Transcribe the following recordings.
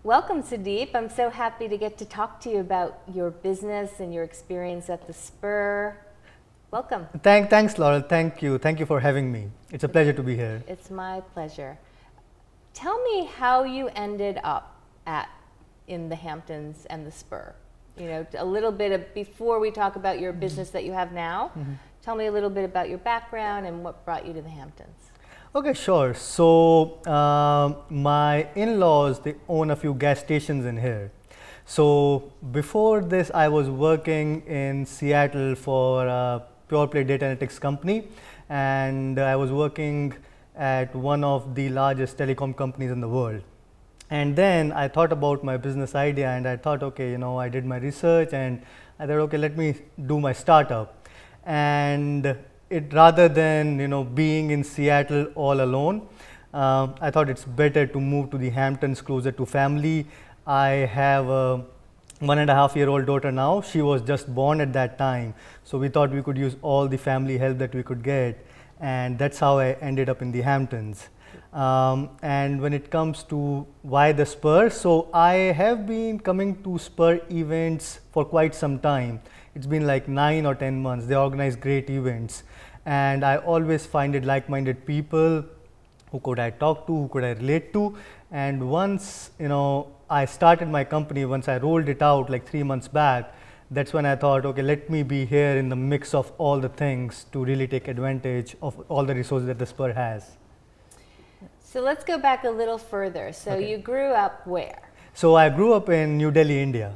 Welcome, Sandeep. I'm so happy to get to talk to you about your business and your experience at the Spur. Welcome. Thanks, Laurel. Thank you for having me. It's a pleasure to be here. It's my pleasure. Tell me how you ended up in the Hamptons and the Spur. You know, a little bit of, before we talk about your business that you have now, tell me a little bit about your background and what brought you to the Hamptons. Okay, sure. So my in-laws, they own a few gas stations in here. So before this, I was working in Seattle for a pure play data analytics company, and I was working at one of the largest telecom companies in the world. And then I thought about my business idea, and I thought, okay, you know, I did my research, and I thought, okay, let me do my startup. And rather than, you know, being in Seattle all alone, I thought it's better to move to the Hamptons, closer to family. I have a 1.5-year-old daughter now. She was just born at that time, so we thought we could use all the family help that we could get, and that's how I ended up in the Hamptons. And when it comes to why the Spur, so I have been coming to Spur events for quite some time. It's been like 9 or 10 months. They organize great events, and I always find it like-minded people who could I talk to, who could I relate to. And once, you know, I started my company, once I rolled it out like 3 months back, that's when I thought, okay, let me be here in the mix of all the things to really take advantage of all the resources that the Spur has. So let's go back a little further. So Okay. you grew up where? So I grew up in New Delhi, India,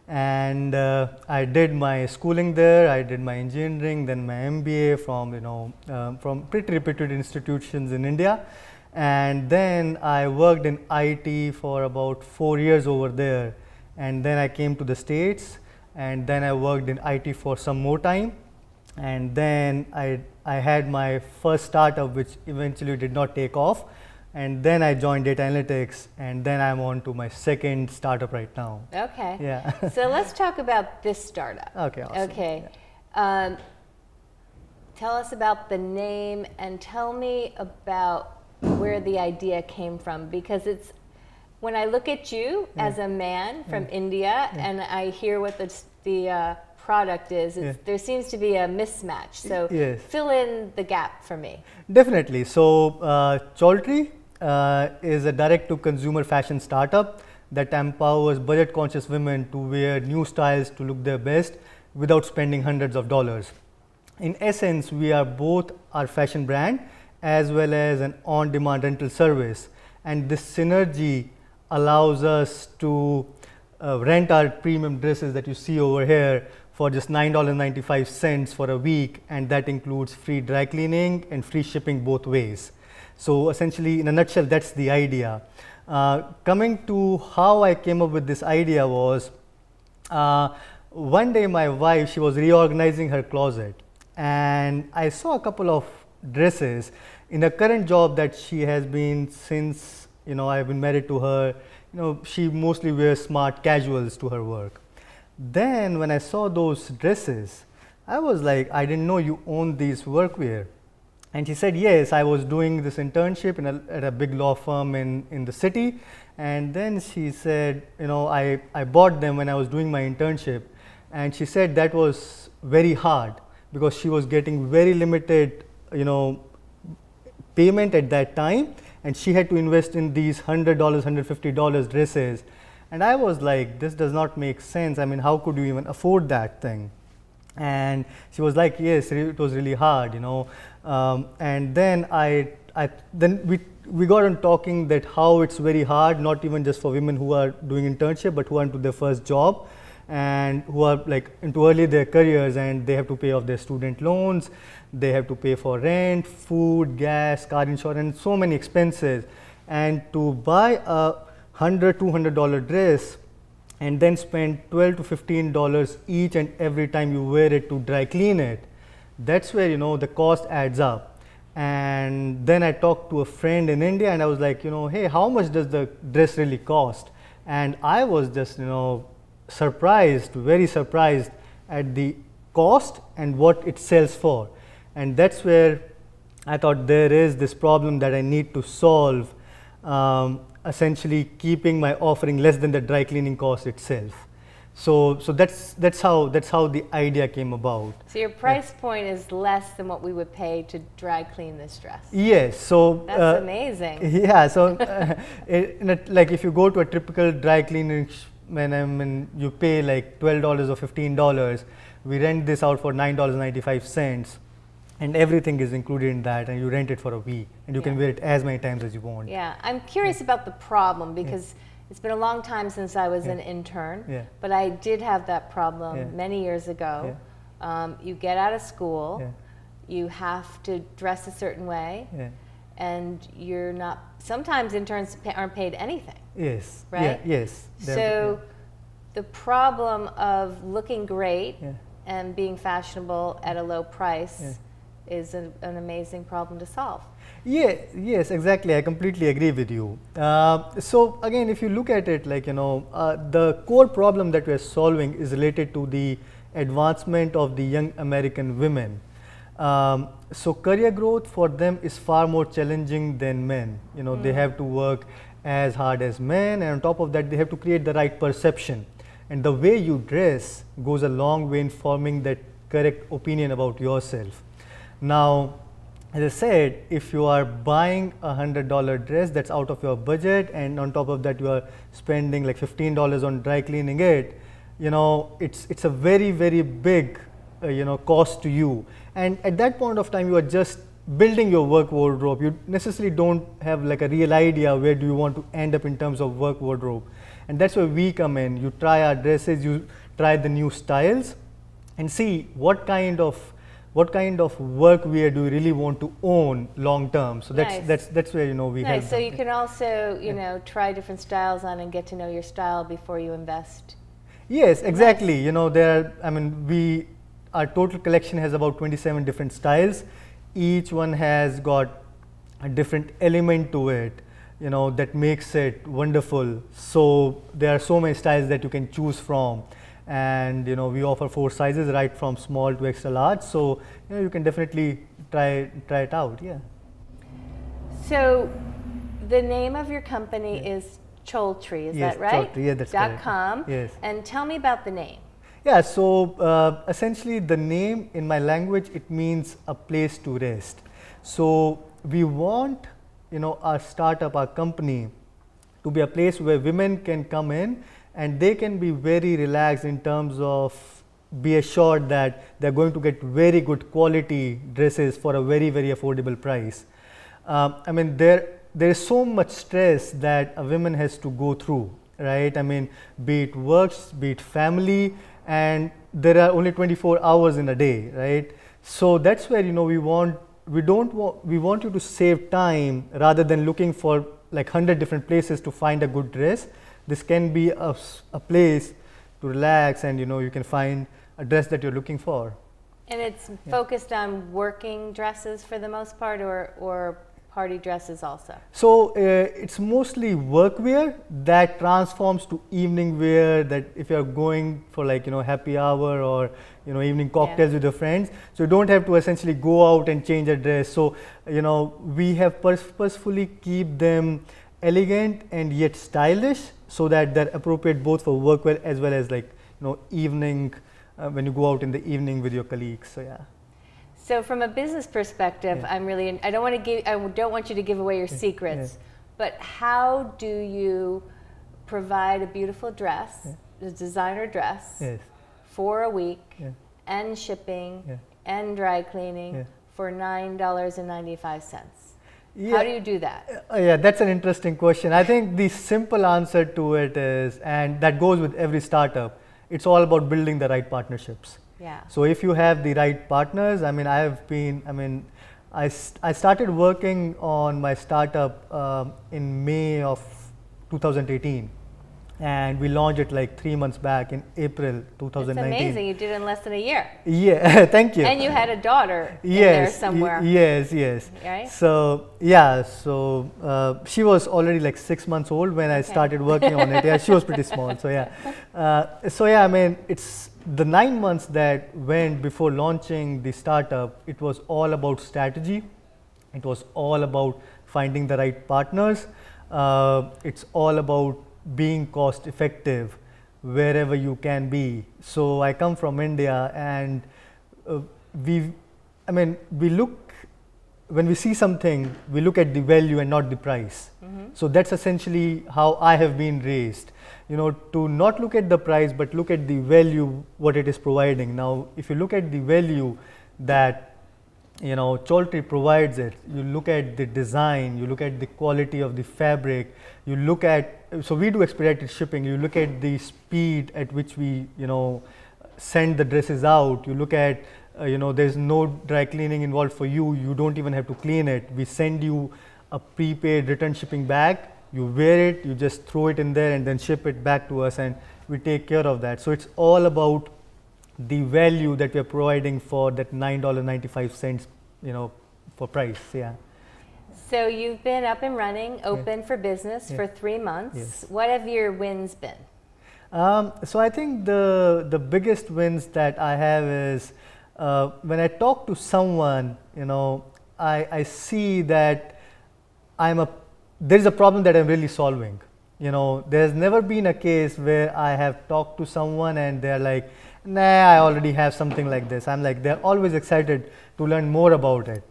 and I did my schooling there. I did my engineering, then my MBA from pretty reputed institutions in India, and then I worked in IT for about 4 years over there, and then I came to the States, and then I worked in IT for some more time, and then I had my first startup, which eventually did not take off. And then I joined data analytics, and then I'm on to my second startup right now. Okay. Yeah. So let's talk about this startup. Okay, awesome. Okay. Tell us about the name and tell me about where the idea came from, because it's, when I look at you as a man from India and I hear what the product is, there seems to be a mismatch. So fill in the gap for me. Definitely. So Choltry is a direct-to-consumer fashion startup that empowers budget-conscious women to wear new styles to look their best without spending hundreds of dollars. In essence, we are both our fashion brand as well as an on-demand rental service, and this synergy allows us to rent our premium dresses that you see over here for just $9.95 for a week, and that includes free dry cleaning and free shipping both ways. So essentially, in a nutshell, that's the idea. Coming to how I came up with this idea was, one day my wife, she was reorganizing her closet, and I saw a couple of dresses in the current job that she has been since, you know, I've been married to her. You know, she mostly wears smart casuals to her work. Then when I saw those dresses, I was like, I didn't know you owned these workwear. And she said, yes, I was doing this internship at a big law firm in the city. And then she said, you know, I bought them when I was doing my internship. And she said that was very hard because she was getting very limited, you know, payment at that time. And she had to invest in these $100, $150 dresses. And I was like, this does not make sense. I mean, how could you even afford that thing? And she was like, yes, it was really hard, you know. And then we got on talking that how it's very hard, not even just for women who are doing internship, but who are into their first job and who are like into early their careers, and they have to pay off their student loans, they have to pay for rent, food, gas, car insurance, so many expenses. And to buy a $100, $200 dress and then spend $12 to $15 each and every time you wear it to dry clean it, that's where, you know, the cost adds up. And then I talked to a friend in India and I was like, you know, hey, how much does the dress really cost? And I was just, you know, surprised, very surprised at the cost and what it sells for. And that's where I thought there is this problem that I need to solve. essentially keeping my offering less than the dry cleaning cost itself. So that's how the idea came about. So your price point is less than what we would pay to dry clean this dress. Yes. So That's amazing. Yeah. So like if you go to a typical dry cleaning, when you pay like $12 or $15, we rent this out for $9.95, and everything is included in that, and you rent it for a week, and you can wear it as many times as you want. Yeah, I'm curious about the problem because it's been a long time since I was an intern, but I did have that problem many years ago. You get out of school, you have to dress a certain way, and you're not, sometimes interns aren't paid anything. Yes. Right? Yes. So the problem of looking great and being fashionable at a low price is an amazing problem to solve. Yes, exactly. I completely agree with you. So again, if you look at it, like, the core problem that we are solving is related to the advancement of the young American women. So career growth for them is far more challenging than men. They have to work as hard as men, and on top of that, they have to create the right perception. And the way you dress goes a long way in forming that correct opinion about yourself. Now, as I said, if you are buying a $100 dress that's out of your budget, and on top of that you are spending like $15 on dry cleaning it, it's a very, very big cost to you. And at that point of time, you are just building your work wardrobe. You necessarily don't have like a real idea where do you want to end up in terms of work wardrobe. And that's where we come in. You try our dresses, you try the new styles, and see what kind of workwear do you really want to own long term. So that's where we help. So you can also try different styles on and get to know your style before you invest. Yes, exactly. Our total collection has about 27 different styles. Each one has got a different element to it, that makes it wonderful. So there are so many styles that you can choose from. And we offer 4 sizes, right from small to extra large. So you can definitely try it out. Yeah. So the name of your company is Choltree, is that right? Choltree, yeah, that's correct. .com. Yes. And tell me about the name. Yeah. So essentially, the name in my language, it means a place to rest. So we want our startup, our company, to be a place where women can come in and they can be very relaxed in terms of be assured that they're going to get very good quality dresses for a very, very affordable price. There is so much stress that a woman has to go through, right? Be it works, be it family, and there are only 24 hours in a day, right? So that's where we want you to save time rather than looking for like 100 different places to find a good dress. This can be a place to relax, and you can find a dress that you're looking for. And it's focused on working dresses for the most part, or party dresses also? So it's mostly workwear that transforms to evening wear, that if you're going for like happy hour or evening cocktails with your friends, so you don't have to essentially go out and change a dress. So we have purposefully keep them elegant and yet stylish, so that they're appropriate both for workwear as well as like evening when you go out in the evening with your colleagues. So yeah. So from a business perspective, I don't want you to give away your secrets, but how do you provide a beautiful dress, a designer dress, for a week, and shipping, and dry cleaning for $9.95? How do you do that? That's an interesting question. I think the simple answer to it is, and that goes with every startup, it's all about building the right partnerships. Yeah. So if you have the right partners, I started working on my startup in May of 2018, and we launched it like 3 months back in April 2019. It's amazing. You did it in less than a year. Yeah, thank you. And you had a daughter in there somewhere. Yes. Right? So she was already like 6 months old when I started working on it. Yeah, she was pretty small. So it's the 9 months that went before launching the startup. It was all about strategy. It was all about finding the right partners. It's all about being cost effective wherever you can be. So I come from India, and we, I mean, we look, when we see something, we look at the value and not the price. So that's essentially how I have been raised. You know, to not look at the price, but look at the value, what it is providing. Now, if you look at the value that, you know, Choltry provides it, you look at the design, you look at the quality of the fabric, you look at, so we do expedited shipping, you look at the speed at which we, you know, send the dresses out, you look at, you know, there's no dry cleaning involved for you, you don't even have to clean it. We send you a prepaid return shipping bag, you wear it, you just throw it in there and then ship it back to us, and we take care of that. So it's all about the value that we are providing for that $9.95, you know, for price. Yeah. So you've been up and running, open for business for 3 months. Yes. What have your wins been? So I think the biggest wins that I have is when I talk to someone, you know, I see that there is a problem that I'm really solving. You know, there's never been a case where I have talked to someone and they're like, nah, I already have something like this. I'm like, they're always excited to learn more about it.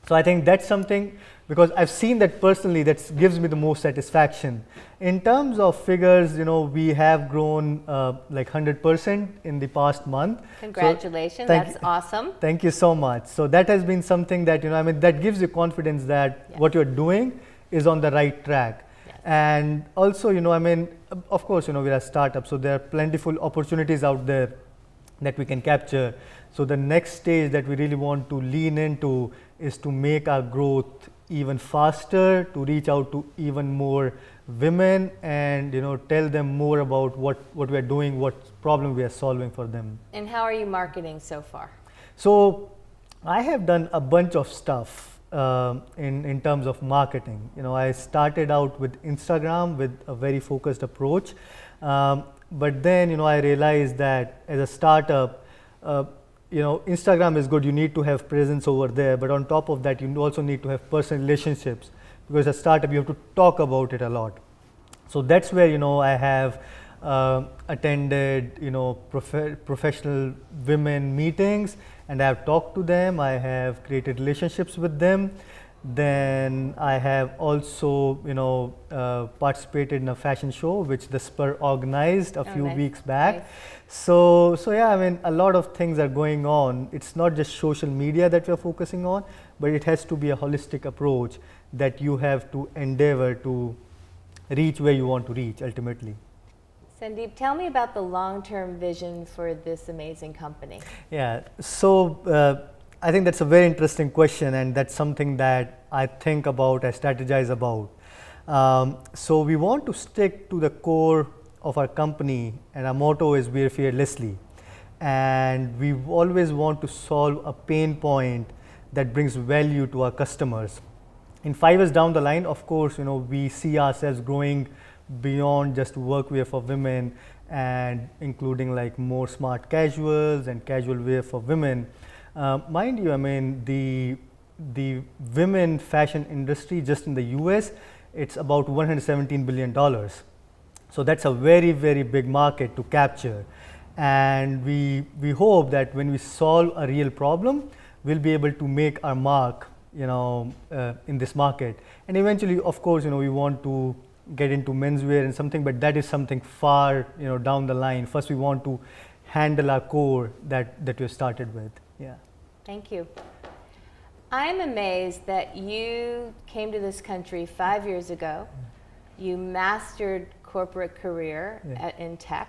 So I think that's something, because I've seen that personally, that gives me the most satisfaction. In terms of figures, you know, we have grown like 100% in the past month. Congratulations, So that's awesome. Thank you so much. So that has been something that, you know, I mean, that gives you confidence that what you're doing is on the right track. And also, you know, I mean, of course, you know, we're a startup, so there are plentiful opportunities out there that we can capture. So the next stage that we really want to lean into is to make our growth even faster, to reach out to even more women and, you know, tell them more about what we are doing, what problem we are solving for them. And how are you marketing so far? So I have done a bunch of stuff in terms of marketing. You know, I started out with Instagram with a very focused approach, but then, you know, I realized that as a startup, you know, Instagram is good, you need to have presence over there, but on top of that, you also need to have personal relationships, because as a startup, you have to talk about it a lot. So that's where, you know, I have attended, you know, professional women meetings, and I have talked to them, I have created relationships with them. Then I have also, you know, participated in a fashion show which the Spur organized a few weeks back. Nice. So yeah, I mean, a lot of things are going on. It's not just social media that we are focusing on, but it has to be a holistic approach that you have to endeavor to reach where you want to reach ultimately. Sandeep, tell me about the long-term vision for this amazing company. Yeah, so I think that's a very interesting question, and that's something that I think about, I strategize about. So we want to stick to the core of our company, and our motto is "Wear fearlessly." And we always want to solve a pain point that brings value to our customers. In 5 years down the line, of course, you know, we see ourselves growing beyond just workwear for women, and including like more smart casuals and casual wear for women. Mind you, I mean, the women fashion industry just in the US, it's about $117 billion. So that's a very, very big market to capture. And we hope that when we solve a real problem, we'll be able to make our mark, you know, in this market. And eventually, of course, you know, we want to get into menswear and something, but that is something far, you know, down the line. First, we want to handle our core that we started with. Yeah. Thank you. I'm amazed that you came to this country 5 years ago. You mastered corporate career in tech,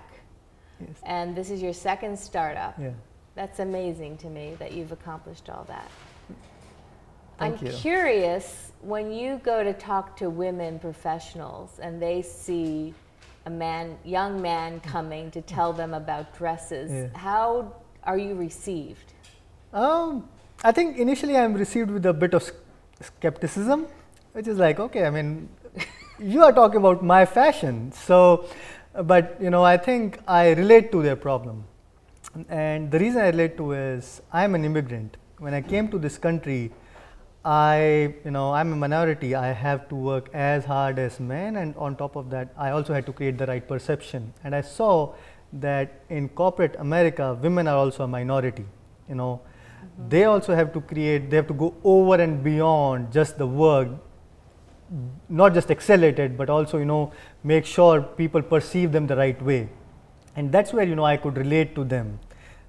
and this is your second startup. Yeah. That's amazing to me that you've accomplished all that. Thank you. I'm curious, when you go to talk to women professionals and they see a young man coming to tell them about dresses, how are you received? I think initially I'm received with a bit of skepticism, which is like, okay, I mean, you are talking about my fashion. So, but, you know, I think I relate to their problem. And the reason I relate to is I'm an immigrant. When I came to this country, I'm a minority. I have to work as hard as men, and on top of that, I also had to create the right perception. And I saw that in corporate America, women are also a minority. You know, they also have to create. They have to go over and beyond just the work, not just accelerate it, but also make sure people perceive them the right way. And that's where I could relate to them,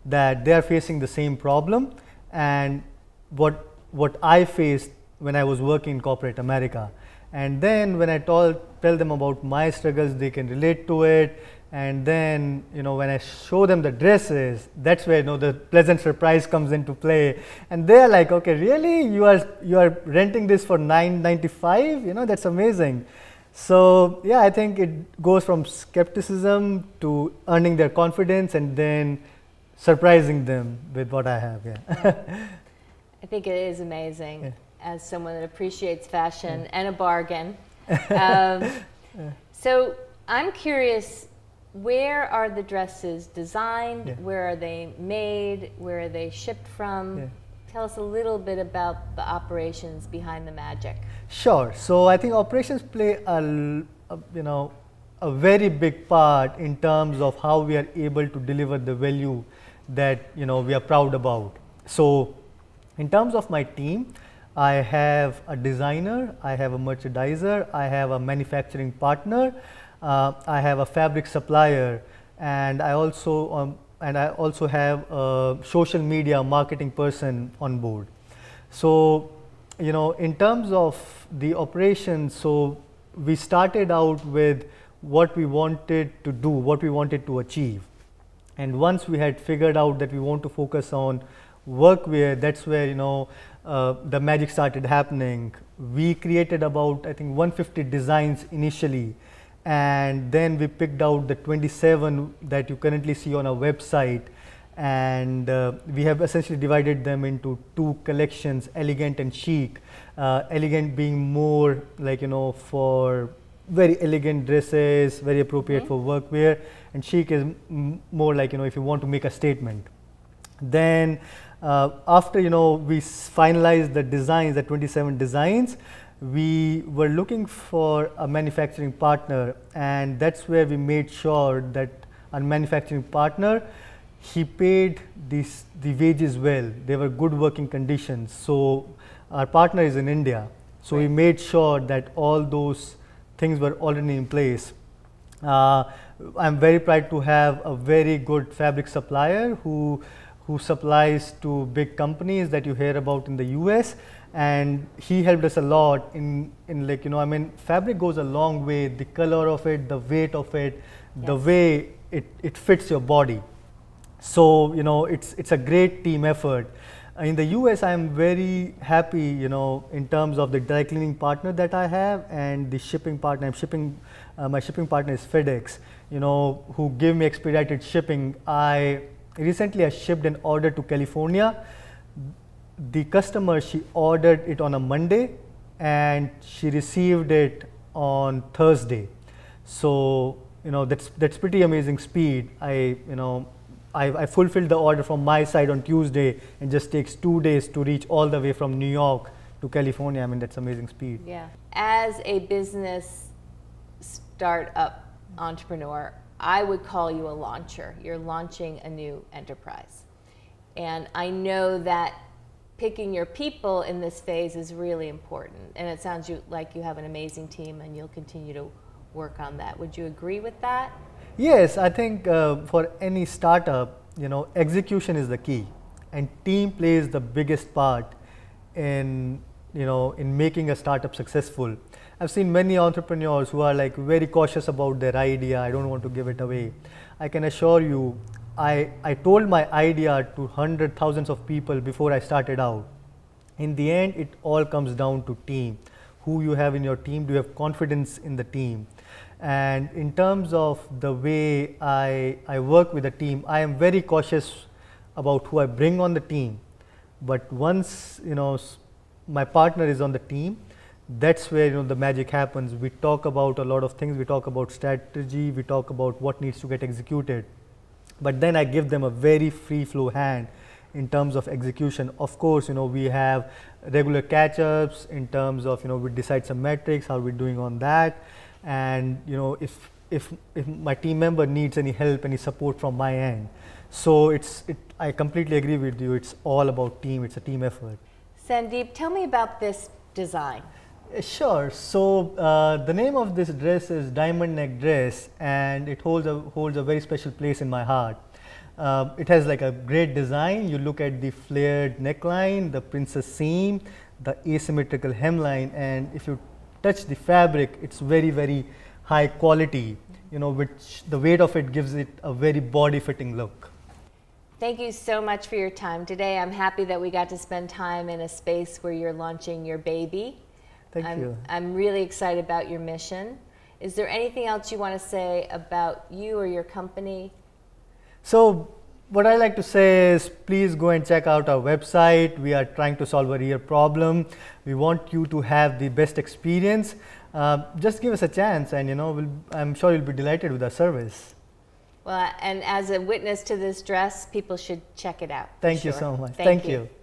that they are facing the same problem, and what I faced when I was working in corporate America. And then when I tell them about my struggles, they can relate to it. And then when I show them the dresses, that's where the pleasant surprise comes into play. And they're like, okay, really, you are renting this for $9.95? That's amazing. So yeah, I think it goes from skepticism to earning their confidence and then surprising them with what I have. Yeah. I think it is amazing, Yeah. as someone that appreciates fashion and a bargain. So I'm curious, where are the dresses designed? Yeah. Where are they made? Where are they shipped from? Yeah. Tell us a little bit about the operations behind the magic. Sure. So I think operations play a very big part in terms of how we are able to deliver the value that we are proud about. So in terms of my team, I have a designer, I have a merchandiser, I have a manufacturing partner, I have a fabric supplier, and I also have a social media marketing person on board. So in terms of the operations, so we started out with what we wanted to do, what we wanted to achieve. And once we had figured out that we want to focus on workwear, that's where the magic started happening. We created about, I think, 150 designs initially, and then we picked out the 27 that you currently see on our website, and we have essentially divided them into two collections, elegant and chic. Elegant being more like for very elegant dresses, very appropriate for workwear, and chic is more like if you want to make a statement. Then after we finalized the designs, the 27 designs, we were looking for a manufacturing partner, and that's where we made sure that our manufacturing partner, he paid the wages well. They were good working conditions. So our partner is in India, so we made sure that all those things were already in place. I'm very proud to have a very good fabric supplier who supplies to big companies that you hear about in the US, and he helped us a lot in fabric goes a long way, the color of it, the weight of it, the way it fits your body. So it's a great team effort. In the US, I am very happy in terms of the dry cleaning partner that I have and the shipping partner. My shipping partner is FedEx, who give me expedited shipping. Recently I shipped an order to California. The customer, she ordered it on a Monday and she received it on Thursday. So that's pretty amazing speed. I fulfilled the order from my side on Tuesday, and just takes 2 days to reach all the way from New York to California. I mean, that's amazing speed. Yeah. As a business startup entrepreneur, I would call you a launcher. You're launching a new enterprise. And I know that picking your people in this phase is really important. And it sounds like you have an amazing team and you'll continue to work on that. Would you agree with that? Yes, I think for any startup, execution is the key, and team plays the biggest part in making a startup successful. I've seen many entrepreneurs who are like very cautious about their idea. I don't want to give it away. I can assure you, I told my idea to hundreds, thousands of people before I started out. In the end, it all comes down to team. Who you have in your team, do you have confidence in the team? And in terms of the way I work with the team, I am very cautious about who I bring on the team. But once my partner is on the team, that's where the magic happens. We talk about a lot of things. We talk about strategy. We talk about what needs to get executed. But then I give them a very free flow hand in terms of execution. Of course, we have regular catch-ups in terms of, we decide some metrics, how we're doing on that. And, if my team member needs any help, any support from my end. So I completely agree with you. It's all about team. It's a team effort. Sandeep, tell me about this design. Sure. So the name of this dress is Diamond Neck Dress, and it holds a very special place in my heart. It has like a great design. You look at the flared neckline, the princess seam, the asymmetrical hemline, and if you touch the fabric, it's very, very high quality, which the weight of it gives it a very body-fitting look. Thank you so much for your time today. I'm happy that we got to spend time in a space where you're launching your baby. Thank you. I'm really excited about your mission. Is there anything else you want to say about you or your company? So what I like to say is, please go and check out our website. We are trying to solve a real problem. We want you to have the best experience. Just give us a chance, and I'm sure you'll be delighted with our service. Well, and as a witness to this dress, people should check it out. Thank you so much. Thank you.